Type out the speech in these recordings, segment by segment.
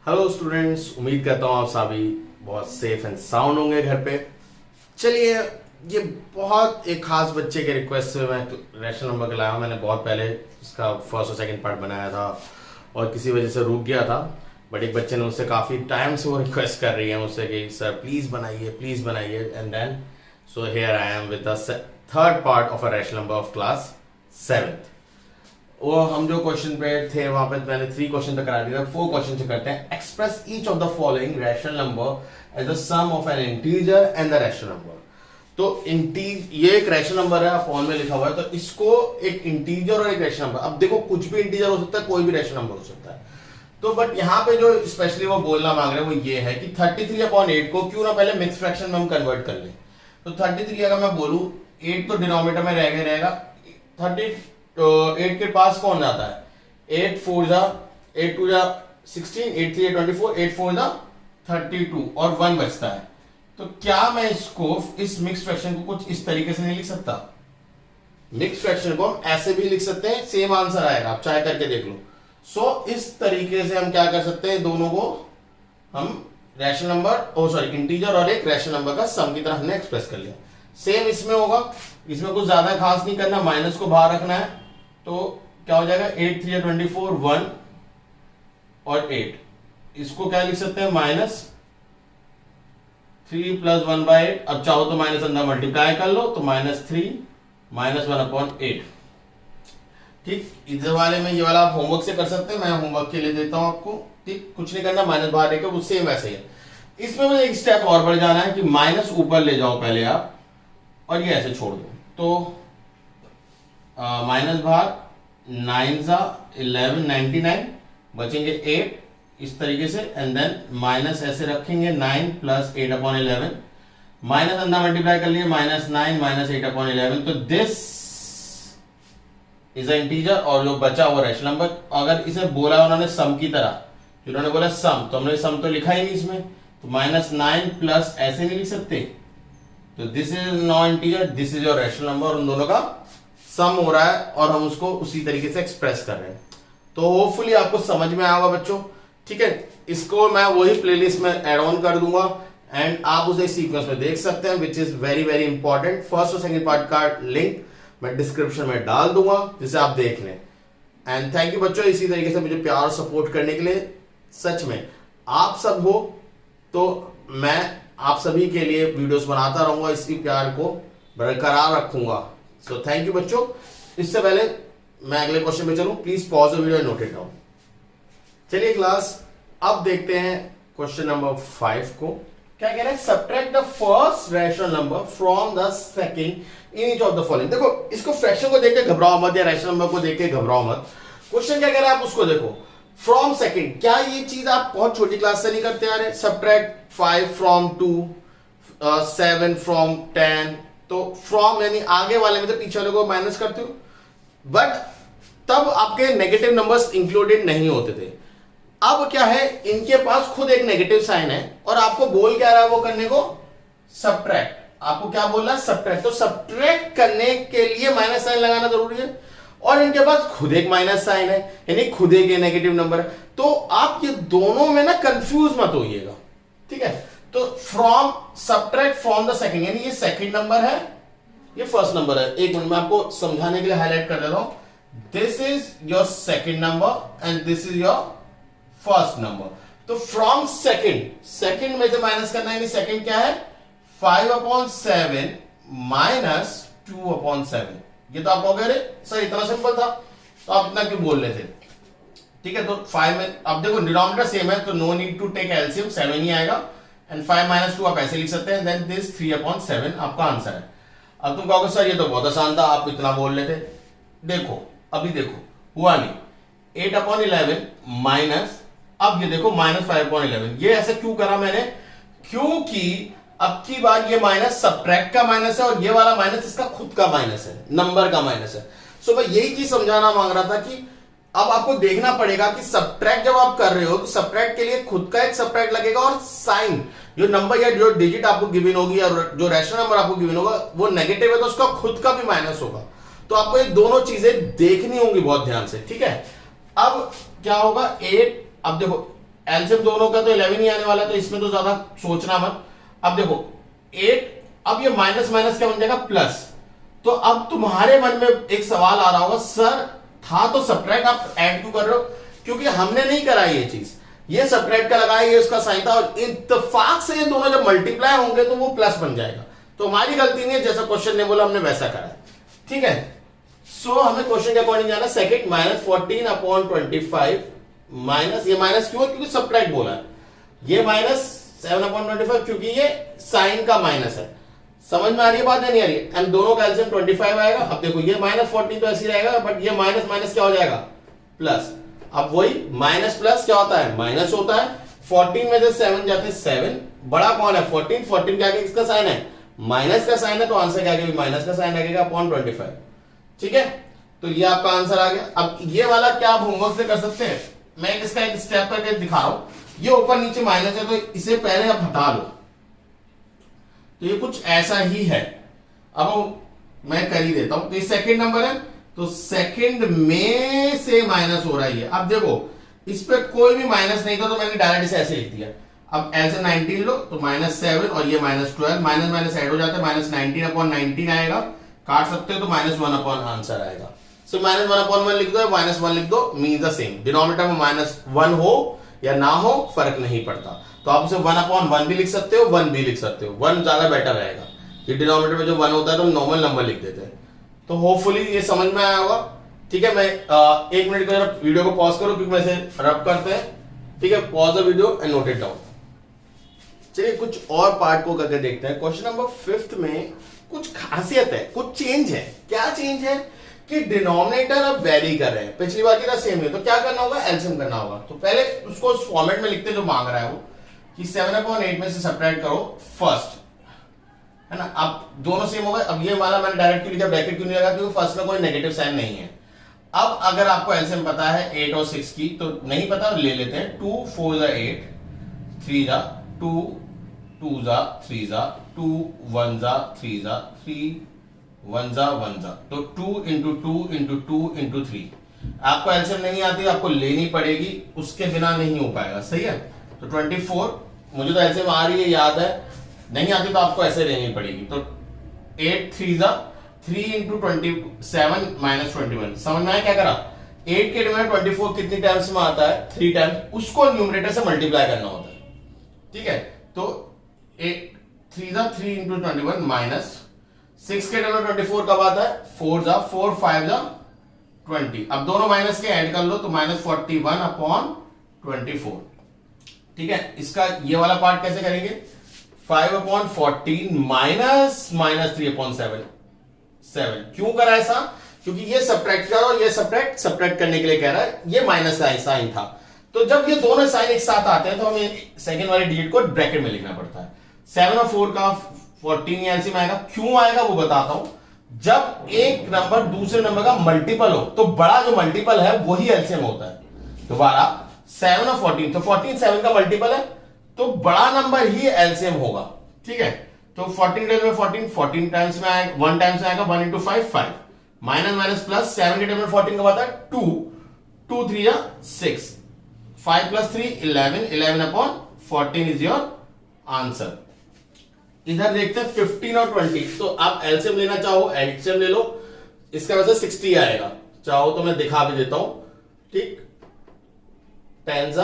Hello students, उम्मीद करता हूँ आप सभी बहुत सेफ एंड साउंड होंगे घर पे। चलिए, ये बहुत एक खास बच्चे के रिक्वेस्ट से मैं रैशनल नंबर का लाया हूँ। मैंने बहुत पहले इसका फर्स्ट और सेकंड पार्ट बनाया था और किसी वजह से रुक गया था, बट एक बच्चे ने मुझसे काफ़ी टाइम से वो रिक्वेस्ट कर रही है मुझसे कि सर प्लीज़ बनाइए and then so here I am with the third part of a rational number of class 7th। वो हम जो क्वेश्चन पे थे वहां पे मैंने 3 क्वेश्चन तक करा दिया। 4 क्वेश्चन से करते हैं। Express each of the following rational number as the sum of an integer and the rational number. तो ये एक रैशनल नंबर है, फॉर्म में लिखा हुआ है, तो इसको एक इंटीजर और एक रैशनल नंबर। अब देखो, कुछ भी इंटीजर हो सकता है, कोई भी रैशनल नंबर हो सकता है। तो बट यहाँ पे जो स्पेशली वो बोलना मांग रहे हैं वो ये है कि 33/8 को क्यों ना पहले मिक्स फ्रैक्शन में हम कन्वर्ट कर लें। तो 33 अगर मैं बोलूं, 8 तो डिनोमिनेटर में रहेगा 8 के पास कौन जाता है? 8 4 जा 8 2 जा 16, 8 3 24, 8 4 जा 32 और 1 बचता है। तो क्या मैं इसको इस मिक्स फ्रैक्शन को कुछ इस तरीके से नहीं लिख सकता? मिक्स फ्रैक्शन को हम ऐसे भी लिख सकते हैं, सेम आंसर आएगा, आप चाहे करके देख लो। इस तरीके से हम क्या कर सकते हैं, दोनों को हम रैशनल नंबर इंटीजर और एक रैशनल नंबर का सम की तरह हमने एक्सप्रेस कर लिया। सेम इसमें होगा, इसमें कुछ ज्यादा खास नहीं करना, माइनस को बाहर रखना है। तो क्या हो जाएगा? 8 3 24, 1 और 8। इसको क्या लिख सकते हैं? -3 + 1/8। अब चाहो तो माइनस अंदर मल्टीप्लाई कर लो, तो -3 -1/8। ठीक, इधर वाले में ये वाला आप होमवर्क से कर सकते हैं, मैं होमवर्क के लिए देता हूं आपको। ठीक, कुछ नहीं करना, माइनस बाहर लेकर वो सेम वैसे ही है। इसमें मुझे एक स्टेप और बढ़ जाना है कि माइनस ऊपर ले जाओ पहले आप, और ये ऐसे छोड़ दो। तो माइनस बाहर, 9 सा 11 99, बचेंगे 8 इस तरीके से, एंड देन माइनस ऐसे रखेंगे 9 + 8/11, माइनस अंदर मल्टीप्लाई कर लिए, -9 - 8/11। तो दिस इज अ इंटीजर और जो बचा वो रैशनल नंबर। अगर इसे बोला उन्होंने सम की तरह, उन्होंने बोला सम, तो हमने सम तो लिखा ही नहीं इसमें, तो -9 प्लस ऐसे नहीं लिख सकते। तो this is non integer, this is your rational number, उन दोनों का सम हो रहा है और हम उसको उसी तरीके से एक्सप्रेस कर रहे हैं। तो होपफुली आपको समझ में आएगा बच्चों। ठीक है, इसको मैं वही प्लेलिस्ट में ऐड ऑन कर दूंगा एंड आप उसे सीक्वेंस में देख सकते हैं, which is very very important. First और सेकंड पार्ट का लिंक मैं डिस्क्रिप्शन में डाल दूंगा, जिसे आप देख लें। एंड थैंक यू बच्चों, इसी तरीके से मुझे प्यार और सपोर्ट करने के लिए। सच में आप सब हो तो मैं आप सभी के लिए वीडियोस बनाता रहूंगा, इसी प्यार को बरकरार रखूंगा। सो थैंक यू बच्चों। इससे पहले मैं अगले क्वेश्चन पे चलूं, please pause the video and note it down. चलिए क्लास, अब देखते हैं क्वेश्चन नंबर 5 को। क्या कह रहा है? Subtract the first rational number from the second in each of the following. देखो, इसको फ्रैक्शन को देख के घबराओ मत या रैशनल नंबर को देख के घबराओ मत। क्वेश्चन क्या कह रहा है, आप उसको देखो। फ्रॉम सेकंड, क्या ये चीज आप बहुत छोटी क्लास से नहीं करते आ रहे? Subtract 5 from 2, 7 from 10। तो फ्रॉम यानी आगे वाले में तो पीछे वाले को माइनस करते हो, बट तब आपके नेगेटिव नंबर्स इंक्लूडेड नहीं होते थे। अब क्या है, इनके पास खुद एक नेगेटिव साइन है और आपको बोल क्या रहा है वो करने को? सब्ट्रैक्ट। आपको क्या बोल रहा है? सब्ट्रैक्ट। तो सब्ट्रैक्ट करने के लिए माइनस साइन लगाना जरूरी है और इनके पास खुद एक माइनस साइन है, यानी खुद एक नेगेटिव नंबर है। तो आप ये दोनों में ना कंफ्यूज मत होइएगा। ठीक है, तो from subtract from the second, यानी ये सेकंड नंबर है, ये फर्स्ट नंबर है। एक मिनट में आपको समझाने के लिए हाईलाइट कर देता हूं। This is your second number and this is your first number. तो फ्रॉम सेकंड में से माइनस करना है, सेकंड क्या है? 5/7 - 2/7। ये तो आप कहोगे अरे सर इतना सिंपल था, तो आप इतना क्यों बोल रहे थे? ठीक है, तो 5 में अब देखो डिनोमिनेटर सेम है, तो no need to take LCM, 7 ही आएगा। एंड 5 - 2 आप ऐसे लिख सकते हैं, देन दिस 3/7 आपका आंसर है। अब तुम कहोगे सर ये तो बहुत आसान था, आप इतना बोल रहे थे। देखो, अभी देखो, हुआ नहीं। 8/11 माइनस, अब ये देखो -5/11। ये ऐसे क्यों करा मैंने? क्योंकि अब की बार ये माइनस सब्ट्रैक्ट का माइनस है और ये वाला माइनस इसका खुद का माइनस है, नंबर का माइनस है। सो मैं यही चीज समझाना मांग रहा था कि अब आपको देखना पड़ेगा कि सब्ट्रैक्ट जब आप कर रहे हो तो सब्ट्रैक्ट के लिए खुद का एक सब्ट्रैक्ट लगेगा और साइन, जो नंबर या जो डिजिट आपको गिवन होगी या जो रैशनल नंबर आपको गिवन होगा वो नेगेटिव है, तो उसका खुद का भी माइनस होगा। तो आपको ये दोनों चीजें देखनी होंगी बहुत ध्यान से। ठीक है, अब क्या होगा? 8, अब देखो एलसीएम दोनों का तो 11 ही आने वाला है, तो इसमें तो ज्यादा सोचना मत। अब देखो 8, अब ये माइनस माइनस क्या बन जाएगा प्लस। तो अब तुम्हारे मन में एक सवाल आ रहा होगा, सर था तो सब्ट्रैक्ट, आप ऐड क्यों कर रहे हो? क्योंकि हमने नहीं करा ये चीज, ये सब्ट्रैक्ट का लगाया, ये उसका साइन था, और इत्तेफाक से ये दोनों जब मल्टीप्लाई होंगे तो वो प्लस बन जाएगा। तो हमारी गलती नहीं है, जैसा क्वेश्चन ने बोला हमने वैसा करा है, ठीक है। सो हमें क्वेश्चन के अकॉर्डिंग जाना। सेकंड -14/25 माइनस, ये माइनस क्यों है? क्योंकि सब्ट्रैक्ट बोला है। ये माइनस 7/25 क्योंकि ये साइन का माइनस है। समझ में आ रही है बात, नहीं आ रही है? एंड दोनों का एलसीएम 25 आएगा। अब देखो ये -14 तो ऐसे ही रहेगा, बट ये माइनस माइनस क्या हो जाएगा प्लस। अब वही माइनस प्लस क्या होता है? माइनस होता है। 14 में से 7 जाते हैं 7, बड़ा कौन है? 14। 14 के आगे किसका साइन है? माइनस का साइन है, तो आंसर के आगे भी माइनस का साइन लगेगा अपॉन 25, ठीक है। तो ये आपका आंसर आ गया। अब ये वाला क्या आप होमवर्क से कर सकते हैं? मैं इसका एक स्टेप करके दिखा रहा हूं। ये ऊपर नीचे माइनस है, तो इसे पहले आप हटा लो, तो ये कुछ ऐसा ही है। अब मैं कर ही देता हूं। तो ये सेकंड नंबर है, तो सेकंड में से माइनस हो रहा है। अब देखो इस पे कोई भी माइनस नहीं था, तो मैंने डायरेक्ट इसे ऐसे लिख दिया। अब ऐसे 19 लो, तो -7 और ये -12, माइनस माइनस ऐड हो जाता है, -19/19 आएगा। काट सकते हो तो -1 अपॉन आंसर आएगा। सो -1 अपॉन 1 लिख दो, -1 लिख दो, मीन द सेम। डिनोमिनेटर में -1 हो या ना हो फर्क नहीं पड़ता। तो आप उसे 1/1 भी लिख सकते हो, 1 भी लिख सकते हो। 1 ज्यादा बेटर रहेगा, ये डिनोमिनेटर में जो 1 होता है तो नॉर्मल नंबर लिख देते हैं। तो होपफुली ये समझ में आया होगा, ठीक है। मैं 1 मिनट का वीडियो को पॉज करो, क्योंकि वैसे रब करते हैं, ठीक है। Pause the video and note it down. चलिए कुछ और पार्ट को करके देखते हैं। क्वेश्चन नंबर 5 में कुछ खासियत है, कुछ चेंज है। क्या चेंज है? कि डिनोमिनेटर अब वेरी कर रहे हैं, पिछली बार की तरह सेम है। तो क्या करना होगा? एलसीएम करना होगा। तो पहले उसको उस फॉर्मेट में लिखते जो मांग रहा है वो, कि 7/8 में से सब्ट्रैक्ट करो फर्स्ट, है ना। अब दोनों सेम हो गए। अब ये वाला मैंने डायरेक्ट क्यों लिखा, ब्रैकेट क्यों नहीं लगा? क्योंकि फर्स्ट में कोई नेगेटिव साइन नहीं है। अब अगर आपको एलसीएम पता है 8 और 6 की, तो नहीं पता ले लेते हैं। 2 4 8, 3 2, 2 3 2, 1 3 3, 1 1, तो 2 × 2 × 2 × 3। आपको एलसीएम नहीं आती, आपको लेनी पड़ेगी, उसके बिना नहीं हो पाएगा, सही है। तो 24, मुझे तो एलसीएम आ रही है, याद है, नहीं आती तो आपको ऐसे लेनी पड़ेगी। तो 8 3 3 × 27 -21। समझ में आया क्या करा? 8 के डिवाइड 24 कितनी टाइम्स में आता है? 3 टाइम्स। उसको न्यूमरेटर से मल्टीप्लाई करना होता है, ठीक है। तो 8 3 3 × 21 माइनस 6 के डिवाइड 24 कब आता है? 4 4 5 20। अब दोनों माइनस के ऐड कर लो, तो -41/24, ठीक है। इसका ये वाला पार्ट कैसे करेंगे? 5/14 -3/7। क्यों करा ऐसा? क्योंकि ये सब्ट्रैक्ट करो, ये सब्ट्रैक्ट करने के लिए कह रहा है। ये माइनस साइन था, तो जब ये दोनों साइन एक साथ आते हैं तो हमें सेकंड वाले डिजिट को ब्रैकेट में लिखना पड़ता है। 7 और 4 का 14 एलसीएम आएगा। क्यों आएगा वो बताता हूं। जब एक नंबर दूसरे नंबर का मल्टीपल हो, तो बड़ा जो मल्टीपल है वही एलसीएम होता है। दोबारा 7 और 14, तो 14 7 का मल्टीपल है, तो बड़ा नंबर ही एलसीएम होगा, ठीक है। तो 14 टाइम्स में 14 टाइम्स में आएगा, 1 टाइम्स में आएगा, 1 × 5 5, माइनस माइनस प्लस 7 के टाइम में 14 का बात है 2, 2 3 6, 5 + 3 11, 11/14 इज योर आंसर। इधर देखते हैं 15 और 20। तो आप एलसीएम लेना चाहो एलसीएम ले लो, इसका वैसे 60 आएगा। चाहो तो मैं दिखा भी देता हूं, ठीक। 10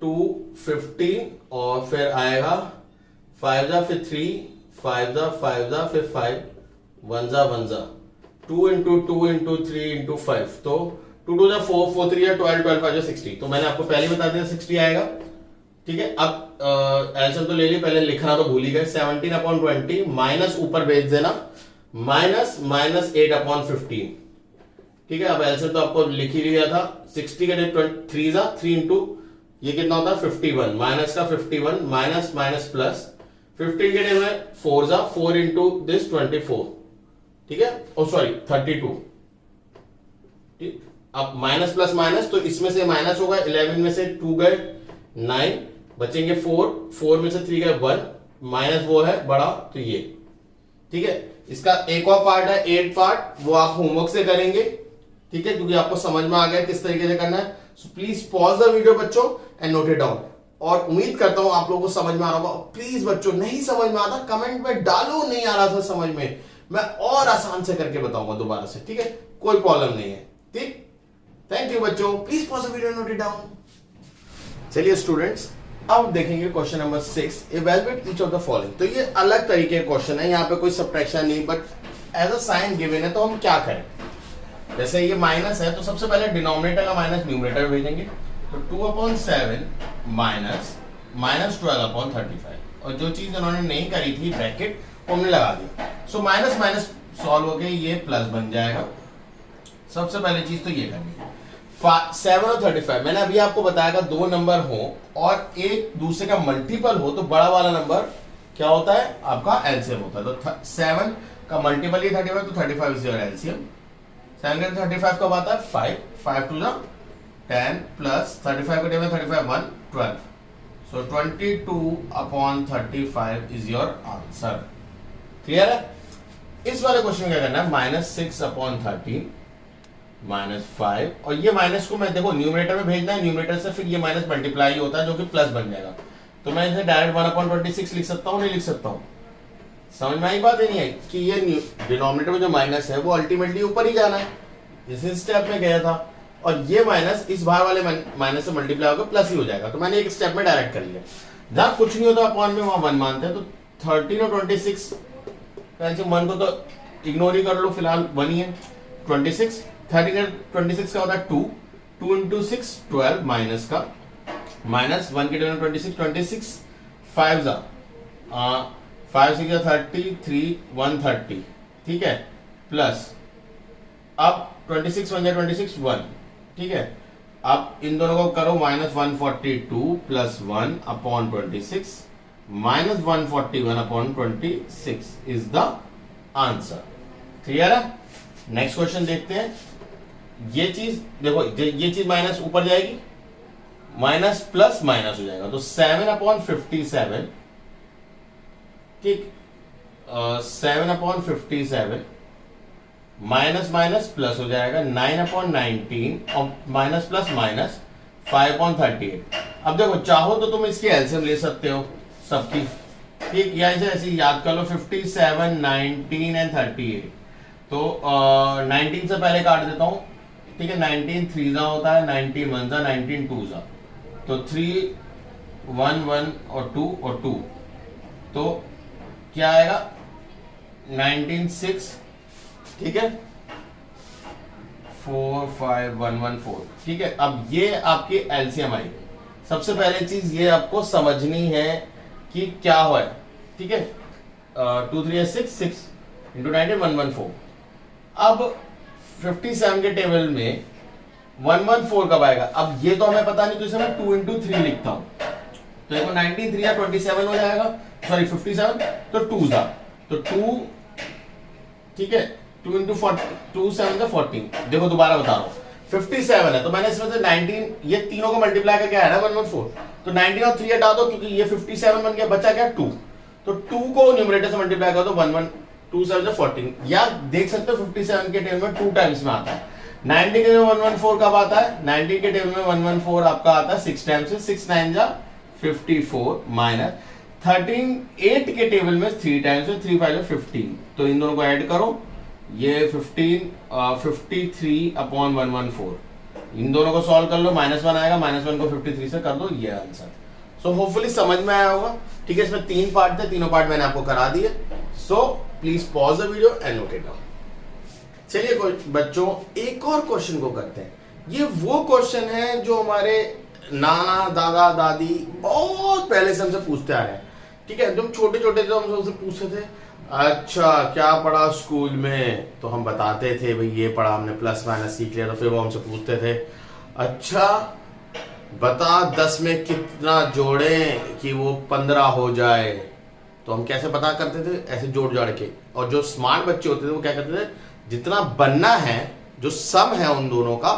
2 15 और फिर आएगा 5 फिर 3 5 फिर 5 1 1 2 × 2 × 3 × 5, तो 2 2 4 4 3 12 12 5 60। तो मैंने आपको पहले बता दिया 60 आएगा, ठीक है। अब एलसीएम तो ले ली, पहले लिखना तो भूल ही गए। 17/20 माइनस ऊपर भेज देना, -8/15, ठीक है। अब एलसीएम तो आपको लिख ही लिया था। 60 के 3 × ये कितना होता है 51, माइनस का 51 माइनस माइनस प्लस 15 के डेज में 4 × दिस 24, ठीक है। ओ सॉरी 32, ठीक। अब माइनस प्लस माइनस, तो इसमें से माइनस होगा, 11 में से 2 गए 9, बचेंगे 4 में से 3 गए 1, माइनस वो है बड़ा, तो ये, ठीक है। इसका एक और पार्ट है 8 पार्ट, वो आप होमवर्क से करेंगे, ठीक है, क्योंकि आपको समझ में आ गया किस तरीके से करना है। सो प्लीज पॉज द वीडियो बच्चों एंड नोट इट डाउन। और उम्मीद करता हूं आप लोगों को समझ में आ रहा होगा। प्लीज बच्चों नहीं समझ में आता कमेंट में डालो, नहीं आ रहा था समझ में, मैं और आसान से करके बताऊंगा दोबारा से, ठीक है, कोई प्रॉब्लम नहीं है, ठीक। थैंक यू बच्चों, please pause the video, note it down. चलिए स्टूडेंट्स, अब देखेंगे question number 6, evaluate each of the following. तो ये अलग तरीके का क्वेश्चन है, यहाँ पे कोई सब्ट्रैक्शन नहीं, but as a sign given है तो हम क्या करें। जैसे ये माइनस है तो सबसे पहले डिनोमिनेटर का माइनस न्यूमरेटर में भेजेंगे, तो 2/7 माइनस -12/35, और जो चीज उन्होंने नहीं करी थी ब्रैकेट वो हमने लगा दी। सो माइनस माइनस सॉल्व हो गए, ये प्लस बन जाएगा। सबसे पहली चीज तो ये करनी है। 7 और 35, मैंने अभी आपको बताया दो नंबर हो और एक दूसरे का मल्टीपल हो तो बड़ा वाला नंबर क्या होता है, आपका एलसीएम होता है। तो 7 का मल्टीपल ही 35, तो 35 इज योर एलसीएम। 7 का 35 कब आता है, 5 टू द 10 प्लस 35 का table 35 1 12, so 22/35 is your answer. Clear है। इस वाले क्वेश्चन में क्या करना है, -6/13 -5, और ये माइनस को मैं देखो न्यूमरेटर में भेजना है, न्यूमरेटर से फिर ये माइनस मल्टीप्लाई होता है जो कि प्लस बन जाएगा। तो मैं इसे डायरेक्ट 1/26 लिख सकता हूँ, नहीं लिख सकता हूँ। समझ में आई बात है नहीं आई कि ये डिनोमिनेटर में जो माइनस है वो अल्टीमेटली ऊपर ही जाना है, इसी स्टेप में गया था, और ये माइनस इस बाहर वाले माइनस से मल्टीप्लाई होकर प्लस ही हो जाएगा। तो मैंने एक स्टेप में डायरेक्ट कर लिया। जहां कुछ नहीं होता अपॉन में वहां 1 मानते हैं, तो 13 और 26 1 को तो इग्नोर ही कर लो, फिलहाल 1 ही है। 26 13 और 26 का होता है 2 into 6 12 माइनस का माइनस 1 के टेबल 26 5 जा 5 6 33 130, ठीक है, प्लस अब 26 1 26 1, ठीक है। अब इन दोनों को करो -142 plus 1/26 -141/26 is the answer. Clear है। नेक्स्ट क्वेश्चन देखते हैं। ये चीज देखो, ये चीज माइनस ऊपर जाएगी, माइनस प्लस माइनस हो जाएगा, तो 7/57, ठीक, 7/57 माइनस माइनस प्लस हो जाएगा 9/19, और माइनस प्लस माइनस 5/38। अब देखो चाहो तो तुम इसकी एलसीएम ले सकते हो सबकी, ठीक, या इसे ऐसे याद कर लो 57 19 एंड 38। तो 19 से पहले काट देता हूं, ठीक है, 19 3 जा होता है, 19 1 जा, 19 2 जा, तो 3 1 1 और 2 और 2, तो क्या आएगा 19 6, ठीक है, 4 5 1 1 4, ठीक है। अब ये आपकी एलसीएम आई। सबसे पहले चीज ये आपको समझनी है कि क्या हुआ है, ठीक है, 2 3 6 6 into 19 114। अब 57 के टेबल में 114 कब आएगा, अब ये तो हमें पता नहीं, तो इसे मैं 2 into 3 लिखता हूं, तो देखो 19 3 या 27 हो जाएगा, सॉरी 57, तो 2 जा, तो 2, ठीक है, 2 into 2 7 14। देखो दोबारा बता रहा हूं, 57 है तो मैंने इसमें से 19 ये तीनों को मल्टीप्लाई करके आया ना 114, तो 19 और 3 हटा दो क्योंकि ये 57 बन गया, बचा क्या 2, तो 2 को न्यूमरेटर से मल्टीप्लाई कर दो, 1 1 2 7 14, या देख सकते हो 57 के टेबल में 2 टाइम्स में आता है। 90 के टेबल में 114 कब आता है, 90 के टेबल में 114 आपका आता है 6 टाइम्स से, 6 9 जा 54 माइनस 13 8 के टेबल में 3 टाइम्स से, 3 5 15, तो इन दोनों को ऐड करो, ये 15 53/114, इन दोनों को सॉल्व कर लो, -1 आएगा, -1 को 53 से कर दो, ये आंसर। सो होपफुली समझ में आया होगा, ठीक है। इसमें 3 पार्ट थे, तीनों पार्ट मैंने आपको करा दिए। सो please pause the video and note it down. चलिए बच्चों एक और क्वेश्चन को करते हैं। ये वो क्वेश्चन है जो हमारे नाना दादा दादी बहुत पहले से हमसे पूछते आ रहे हैं, ठीक है। जब छोटे छोटे थे हम सबसे पूछते थे, अच्छा क्या पढ़ा स्कूल में, तो हम बताते थे भाई ये पढ़ा हमने, प्लस माइनस सीख लिया, तो फिर वो हमसे पूछते थे अच्छा बता 10 में कितना जोड़ें कि वो 15 हो जाए, तो हम कैसे पता करते थे, ऐसे जोड़ जोड़ के। और जो स्मार्ट बच्चे होते थे वो क्या करते थे, जितना बनना है जो सम है उन दोनों का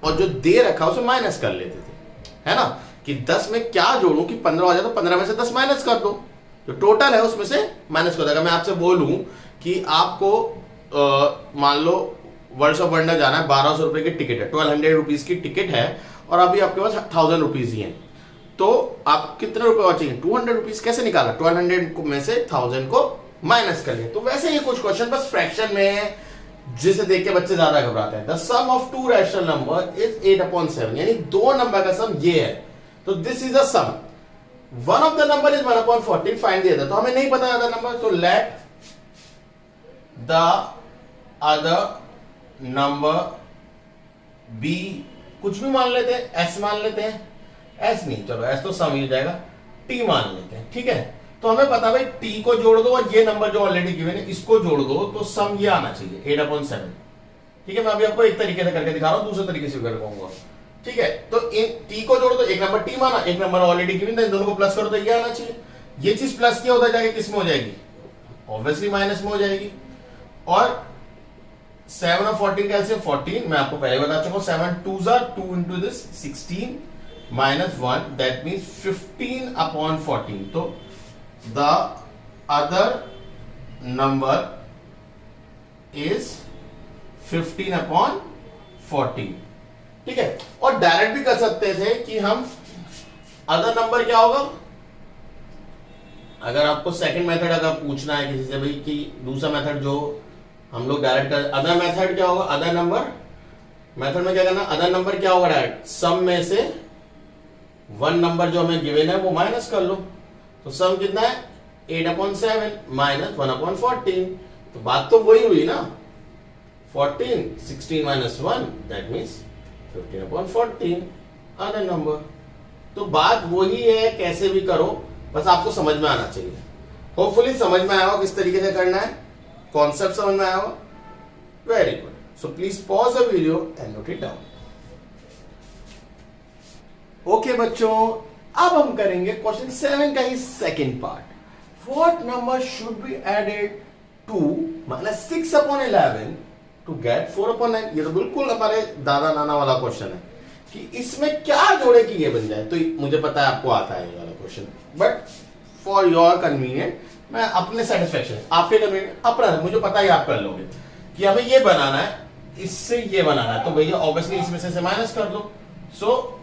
और जो दे रखा उसे माइनस कर लेते थे, है ना, कि 10 में क्या जोड़ूं कि 15 हो जाए, तो 15 में से 10 माइनस कर दो, जो टोटल है उसमें से माइनस कर देगा। मैं आपसे बोलूं कि आपको मान लो वर्ल्ड ऑफ वंडर जाना है, 1200 रुपए की टिकट है, 1200 रुपीज की टिकट है, और अभी आपके पास 1000 रुपीज ही है, तो आप कितने रुपए और चाहिए? 200 रुपीज। कैसे निकाला? 1200 में से 1000 को माइनस कर लिया। तो वैसे ये कुछ क्वेश्चन बस फ्रैक्शन में है, जिसे देख के बच्चे ज्यादा घबराते हैं। The sum of two rational number is 8/7, यानी दो नंबर का सम ये है, तो this is a sum. One of the number is 1/14, find the other. तो हमें नहीं पता अदर नंबर, तो let the other number be, कुछ भी मान लेते हैं, एस मान लेते हैं, एस नहीं, चलो एस तो सम ही हो जाएगा, टी मान लेते हैं, ठीक है। तो हमें पता भाई टी को जोड़ दो और ये नंबर जो ऑलरेडी गिवन है इसको जोड़ दो, तो सम ये आना चाहिए 8/7, ठीक है। मैं अभी आपको एक तरीके से करके दिखा रहा हूं, दूसरे तरीके से भी कर पाऊंगा, ठीक है। तो इन टी को जोड़ दो, एक नंबर टी माना, एक नंबर ऑलरेडी गिवन था, इन दोनों को प्लस करो तो ये आना चाहिए। ये चीज प्लस किया होता जाएगा, किस में हो जाएगी? ऑब्वियसली माइनस में हो जाएगी। और 7 और 14 का एलसीएम 14, मैं आपको पहले बता चुका हूं। 7 2s are 2 into this 16 minus 1, that means 15/14। तो the other number is 15/14, ठीक है। और डायरेक्ट भी कर सकते थे कि हम अदर नंबर क्या होगा, अगर आपको सेकंड मेथड अगर पूछना है किसी से भाई कि दूसरा मेथड जो हम लोग डायरेक्ट कर, अदर मेथड क्या होगा? अदर नंबर मेथड में क्या करना, अदर नंबर क्या होगा? डायरेक्ट सम में से वन नंबर जो हमें गिवन है वो माइनस कर लो, तो सम कितना है? 8/7 माइनस 1/14। तो बात तो वही हुई ना, 14 16 minus 1, that means 15/14 other number. तो बात वही है, कैसे भी करो, बस आपको समझ में आना चाहिए। होपफुली समझ में आया होगा किस तरीके से करना है, कॉन्सेप्ट समझ में आया होगा। Very good. So please pause the video and note it down. Okay बच्चों, अब हम करेंगे क्वेश्चन 7 का ही second part. What number should be added to -6/11 to get 4/9। ये तो बिल्कुल हमारे दादा नाना वाला क्वेश्चन है कि इसमें क्या जोड़े कि ये बन जाए। तो मुझे पता है आपको आता है ये वाला question, but for your convenient, मैं अपने सेटिस्फेक्शन, आपके कन्वीनियंट अपना, मुझे पता है आप कर लोगे कि हमें ये बनाना है, इससे ये बनाना है, तो भैया ऑब्वियसली इसमें से माइनस कर दो। सो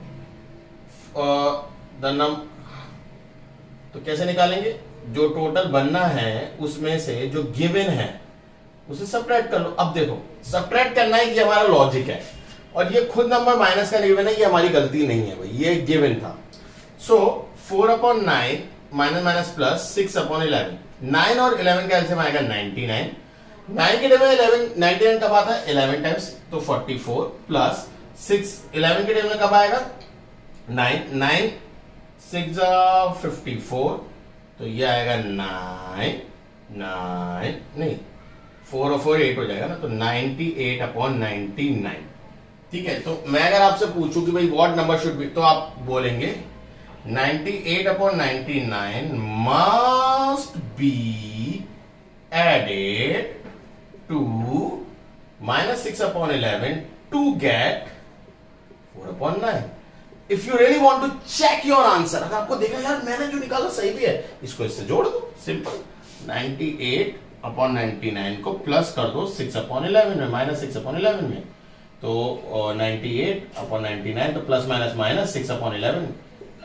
तो कैसे निकालेंगे? जो टोटल बनना है उसमें से जो गिवन है उसे सब्ट्रैक्ट कर लो। अब देखो सब्ट्रैक्ट करना है, ये हमारा लॉजिक है, और ये खुद नंबर माइनस का गिवन है, ये हमारी गलती नहीं है भाई, ये गिवन था। सो 4/9 माइनस माइनस प्लस 6/11, 9 और 11 का एलसीएम आएगा 99। 9 के टेबल 11, 99 कब आता है? 11 टाइम्स, तो 44 प्लस 6 11 के टेबल में कब आएगा? 9 9 6 54, तो ये आएगा 9 9 नहीं 4 और 4 8 हो जाएगा ना, तो 98/99, ठीक है। तो मैं अगर आपसे पूछूं कि भाई व्हाट नंबर शुड बी, तो आप बोलेंगे 98/99 must be added to -6/11 to get 4/9। If you really want to check your answer, अगर आपको देखा यार मैंने जो निकाला सही भी है, इसको इससे जोड़ दो, सिंपल। 98/99 को प्लस कर दो 6/11 में, -6/11 में, तो 98/99, तो प्लस माइनस माइनस 6/11,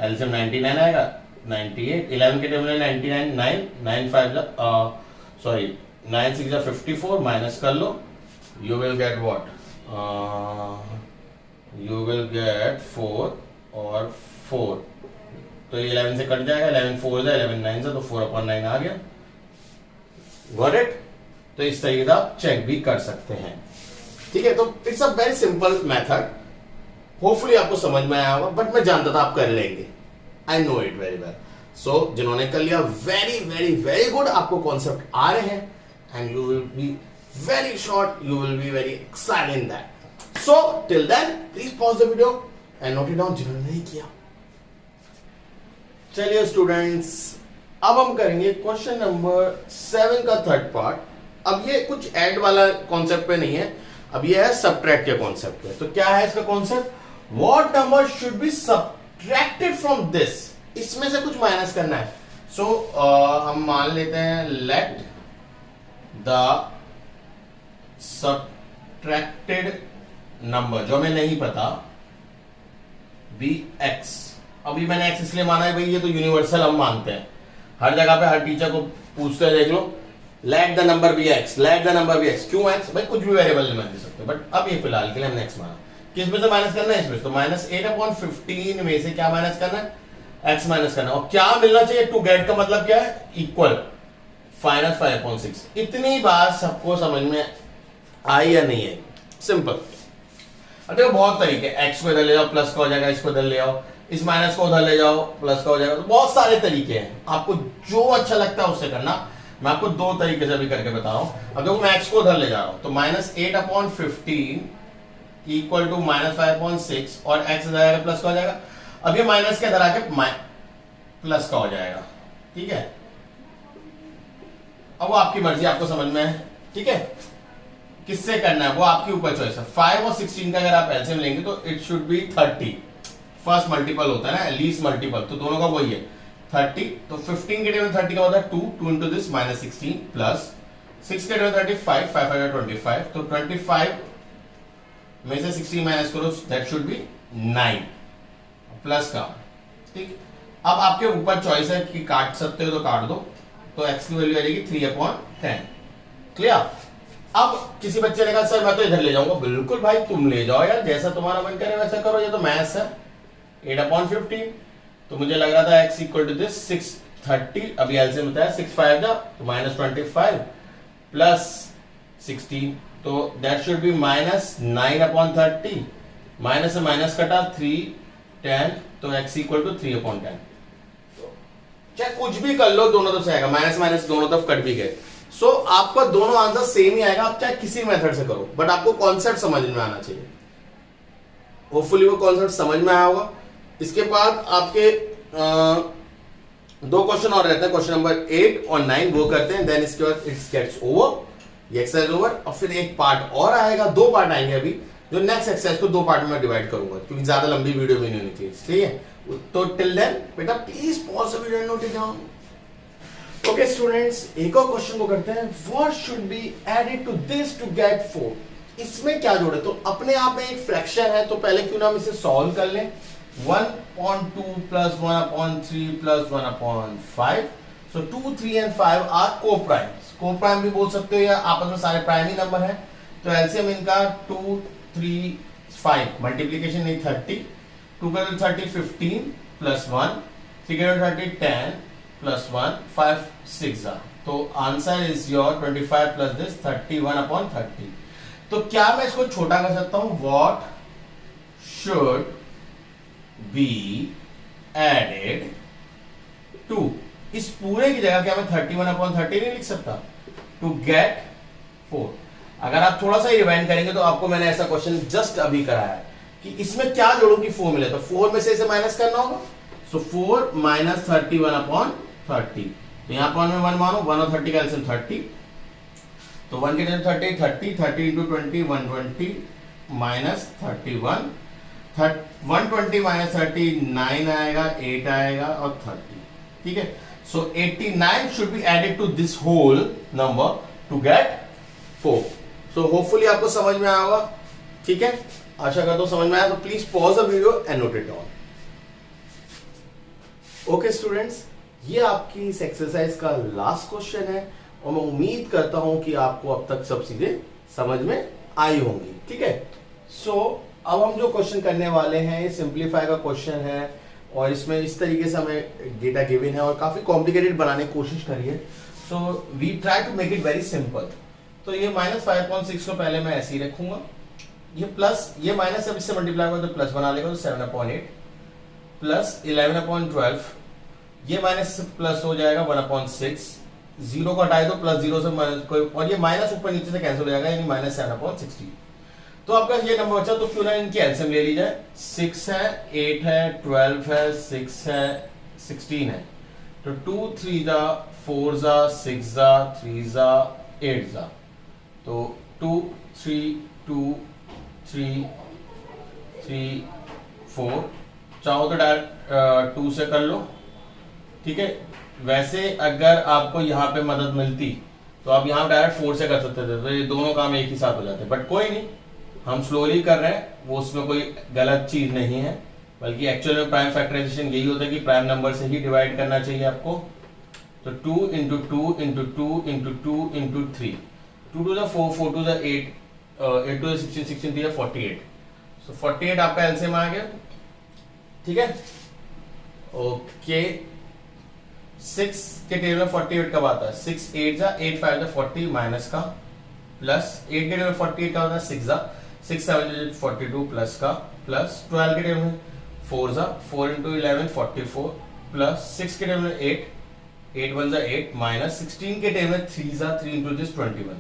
एलसीएम 99 आएगा, 98 11 के टेबल में 99 9 9 5 सॉरी 9 6 54, माइनस कर लो, you will get what, you will get 4 और 4, तो 11 से कट जाएगा, 11 4 11 9 से, तो 4/9 आ गया। Got it? तो इस तरीके से आप चेक भी कर सकते हैं, ठीक है। तो it's a very simple method, hopefully आपको समझ में आया होगा, बट मैं जानता था आप कर लेंगे, I know it very well. So जिन्होंने कर लिया, वेरी वेरी वेरी गुड, आपको कॉन्सेप्ट आ रहे हैं, and you will be very short, you will be very excited in that. So till then please pause the video and note it down जिन्होंने नहीं किया। चलिए स्टूडेंट्स, अब हम करेंगे क्वेश्चन नंबर 7 का थर्ड पार्ट। अब ये कुछ ऐड वाला कॉन्सेप्ट पे नहीं है, अब ये है सब्ट्रैक्ट के कॉन्सेप्ट पे। तो क्या है इसका concept? What number should be subtracted from this, इसमें से कुछ माइनस करना है। सो हम मान लेते हैं लेट द सब्ट्रैक्टेड नंबर, जो हमें नहीं पता, बी एक्स। अभी मैंने एक्स इसलिए माना है भाई, ये तो यूनिवर्सल हम मानते हैं, हर जगह पे हर टीचर को पूछते हैं, देख लो, let the number be X, let the number be X. क्यों एक्स? भाई कुछ भी वेरिएबल नहीं मान दे सकते, बट अब ये फिलहाल के लिए हमने एक्स माना। किस में से माइनस करना है? इसमें। तो -8/15 में से क्या माइनस करना है? एक्स माइनस करना है। और क्या मिलना चाहिए? टू गेट का मतलब क्या है? इक्वल -5/6। इतनी बात सबको समझ में आई या नहीं है? सिंपल। अब देखो बहुत तरीके, एक्स को इधर ले जाओ प्लस का हो जाएगा, इसको इधर ले आओ, इस माइनस को उधर ले जाओ प्लस का हो जाएगा, तो बहुत सारे तरीके हैं, आपको जो अच्छा लगता है उससे करना। मैं आपको दो तरीके से भी करके बता रहा हूं। अब देखो मैं एक्स को उधर ले जा रहा हूं, तो -8/15 इक्वल टू -5/6 और एक्स इधर आएगा प्लस का हो जाएगा। अब ये माइनस के इधर आके प्लस का हो जाएगा, ठीक है। अब वो आपकी मर्जी, आपको समझ में है, ठीक है। किससे करना है वो आपके ऊपर चॉइस है। 5 और 16 का अगर आप एलसीएम लेंगे तो it should be 30। First multiple होता है ना, लीस्ट मल्टीपल, तो दोनों का वही है 30। तो 15 के टेबल 30 का होता है 2 into this -16 प्लस 6 के टेबल 35, 5 5 25, तो 25 में से 16 माइनस करो, दैट शुड बी 9 प्लस का, ठीक। अब आपके ऊपर चॉइस है कि काट सकते हो तो काट दो, तो x की वैल्यू आ जाएगी 3/10। क्लियर? अब किसी बच्चे ने कहा सर मैं तो इधर ले जाऊंगा, बिल्कुल भाई तुम ले जाओ यार, जैसा तुम्हारा मन करे वैसा करो, ये तो मैथ्स है। 8/15, तो मुझे लग रहा था x इक्वल टू दिस 630, अभी एलसीएम होता है 6 5 तो -25 प्लस 16, तो दैट शुड बी -9/30। माइनस से माइनस कटा 3 10, तो x इक्वल टू 3/10। चाहे कुछ भी कर लो, दोनों तरफ से आएगा, माइनस माइनस दोनों तरफ कट भी गए। सो आपका दोनों आंसर सेम ही आएगा, आप चाहे किसी मेथड से करो, बट आपको कॉन्सेप्ट समझ में आना चाहिए। होपफुली वो कॉन्सेप्ट समझ में आया होगा। इसके बाद आपके दो क्वेश्चन और रहते हैं, क्वेश्चन नंबर 8 और 9 वो करते हैं, देन इसके बाद इट्स गेट्स ओवर, ये एक्सरसाइज ओवर। और फिर एक पार्ट और आएगा, दो पार्ट आएंगे अभी, जो नेक्स्ट एक्सरसाइज को दो पार्ट में डिवाइड करूंगा, क्योंकि ज्यादा लंबी वीडियो भी नहीं होनी चाहिए, ठीक है। तो टिल देन बेटा please pause the video and note it down. Okay students, एक और क्वेश्चन को करते हैं। What should be added to this to get 4? इसमें क्या जोड़े? तो अपने आप में एक फ्रैक्शन है, तो पहले क्यों ना हम इसे सॉल्व कर लें। 1/2 plus 1/3 plus 1/5, so 2 3 and 5 are coprimes. Coprime भी बोल सकते हो या आपस में सारे प्राइम ही नंबर है, तो एलसीएम इनका 2 3 5, मल्टीप्लीकेशन नहीं 30, 2 का 30 15 प्लस 1, 3 का 30 10 प्लस 1 5 6, तो answer is your 25 plus this 31/30। तो क्या मैं इसको छोटा कर सकता हूं? What should be added to, इस पूरे की जगह क्या मैं 31/30 नहीं लिख सकता? To get 4। अगर आप थोड़ा सा रिवाइंड करेंगे तो आपको मैंने ऐसा क्वेश्चन जस्ट अभी कराया है कि इसमें क्या जोड़ूं कि 4 मिले, तो 4 में से इसे माइनस करना होगा, सो 4 - 31/30। तो यहां पर मैं 1 मानो, 1 और 30 का एलसीएम 30, तो 1 के जगह 30 30 30 into 20 120 minus 31, 120 minus 30 9 आएगा, 8 आएगा और 30, ठीक है। So 89 should be added to this whole number to get 4। So hopefully आपको समझ में आया होगा, ठीक है। आशा करता हूं समझ में आया, तो please pause the video and note it down. Okay students, ये आपकी इस एक्सरसाइज का लास्ट क्वेश्चन है और मैं उम्मीद करता हूं कि आपको अब तक सब चीजें समझ में आई होंगी, ठीक है। सो अब हम जो क्वेश्चन करने वाले हैं ये सिंप्लीफाई का क्वेश्चन है और इसमें इस तरीके से हमें डेटा गिवन है और काफी कॉम्प्लिकेटेड बनाने की कोशिश करिए। So we try to make it very simple. तो ये -5.6 को पहले मैं ऐसे ही रखूंगा, ये प्लस, ये माइनस जब इससे मल्टीप्लाई होगा तो प्लस बना लेगा, तो 7/8 प्लस 11/12, ये माइनस प्लस हो जाएगा 1/6, 0 को हटाए तो प्लस 0 से माइनस कोई, और ये माइनस ऊपर नीचे से कैंसिल हो जाएगा, यानी -7/60। तो आपका ये नंबर बचा, तो क्यों ना इनकी एलसीएम ले ली जाए। 6 है, 8 है, 12 है, 6 है, 16 है, तो 2 3 4 6 3 8, तो 2 3 2 3 3 4, चाहो तो डायरेक्ट 2 से कर लो, ठीक है। वैसे अगर आपको यहाँ पे मदद मिलती तो आप यहाँ डायरेक्ट 4 से कर सकते थे, तो ये दोनों काम एक ही साथ हो जाते, बट कोई नहीं, हम स्लोली कर रहे हैं, वो उसमें कोई गलत चीज नहीं है, बल्कि एक्चुअल में प्राइम फैक्टराइजेशन यही होता है कि प्राइम नंबर से ही डिवाइड करना चाहिए आपको। तो 2 into 2 into 2 into 2 into 3, 2 to the 4, 4 to the 8, 8 to the 16, 16 to the 48। So 48 आपका एलसीएम आ गया, ठीक है। ओके, 6 के टेबल में 48 कब आता है? 6 8 जा 8 5 जा 40 माइनस का प्लस 8 के टेबल में 48 का होता है 6 जा 6 7 जा 42 प्लस का प्लस 12 के टेबल में 4 जा 4 इंटू 11 44 प्लस 6 के टेबल में 8 8 1 जा 8 माइनस 16 के टेबल में 3 जा 3 इंटू 21।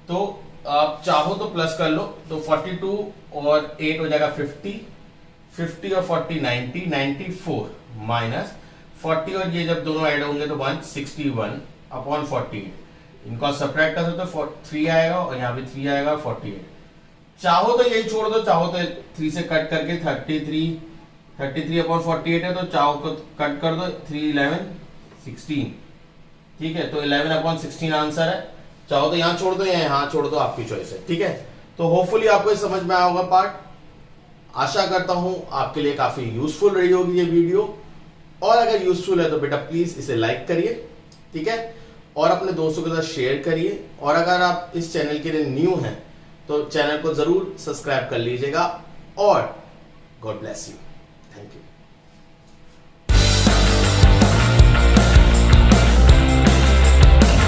तो आप चाहो तो प्लस कर लो, तो 42 और 8 हो जाएगा 50, 50 और 40 90, 94 माइनस 40 और ये जब दोनों ऐड होंगे तो 161 अपॉन 48। इनको सब्ट्रैक्ट कर सकते हो, 3 आएगा और यहाँ पे 3 आएगा 48। चाहो तो यही छोड़ दो, चाहो तो 3 से कट करके 33 अपॉन 48 है, तो चाहो तो कट कर दो 3 11 16, ठीक है। तो 11 अपॉन 16 आंसर है। चाहो तो यहाँ छोड़ दो या यहाँ छोड़ दो, आपकी चॉइस है, ठीक है। तो होपफुली आपको समझ में आया होगा पार्ट। आशा करता हूं आपके लिए काफी यूजफुल रही होगी ये वीडियो, और अगर यूजफुल है तो बेटा प्लीज इसे लाइक करिए, ठीक है, और अपने दोस्तों के साथ शेयर करिए। और अगर आप इस चैनल के लिए न्यू हैं तो चैनल को जरूर सब्सक्राइब कर लीजिएगा। और God bless you, thank you.